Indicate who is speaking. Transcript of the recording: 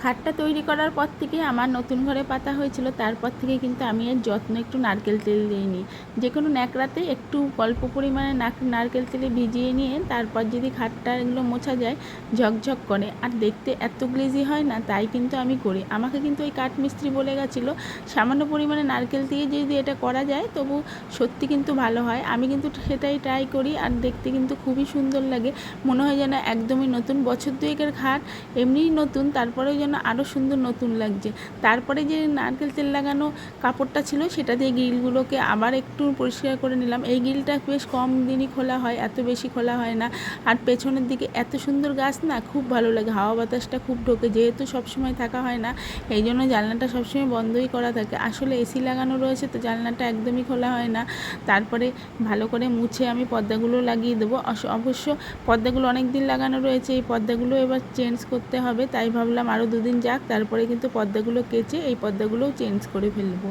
Speaker 1: খাটটা তৈরি করার পর থেকে আমার নতুন ঘরে পাতা হয়েছিল, তারপর থেকে কিন্তু আমি এর যত্ন একটু নারকেল তেল দিইনি। যে কোনো ন্যাকড়াতে একটু অল্প পরিমাণে নারকেল তেলে ভিজিয়ে নিয়ে তারপর যদি খাটটা এগুলো মোছা যায় ঝকঝক করে আর দেখতে এত গ্লেজি হয় না, তাই কিন্তু আমি করি। আমাকে কিন্তু ওই কাঠমিস্ত্রি বলে গেছিলো সামান্য পরিমাণে নারকেল দিয়ে যদি এটা করা যায় তবু সত্যি কিন্তু ভালো হয়। আমি কিন্তু সেটাই ট্রাই করি আর দেখতে কিন্তু খুবই সুন্দর লাগে, মনে হয় যেন একদমই নতুন। বছর দুয়েকের খাট এমনিই নতুন, তারপরেও যেন আরও সুন্দর নতুন লাগছে। তারপরে যে নারকেল তেল লাগানো কাপড়টা ছিল সেটা দিয়ে গ্রিলগুলোকে আবার একটু পরিষ্কার করে নিলাম। এই গ্রিলটা বেশ কম দিনই খোলা হয়, এত বেশি খোলা হয় না। আর পেছনের দিকে এত সুন্দর গাছ না, খুব ভালো লাগে, হাওয়া বাতাসটা খুব ঢোকে। যেহেতু সবসময় থাকা হয় না এই জন্য জানলাটা সবসময় বন্ধই করা থাকে। আসলে এসি লাগানো রয়েছে তো জানলাটা একদমই খোলা হয় না। তারপরে ভালো করে মুছে আমি পর্দাগুলো লাগিয়ে দেবো। অবশ্য পর্দাগুলো অনেক দিন লাগানো রয়েছে, এই পর্দাগুলো এবার চেঞ্জ করতে হবে, তাই ভাবলাম আরও দুদিন যাক, তারপরে কিন্তু পর্দাগুলো কেচে এই পর্দাগুলোও চেঞ্জ করে ফেলবো।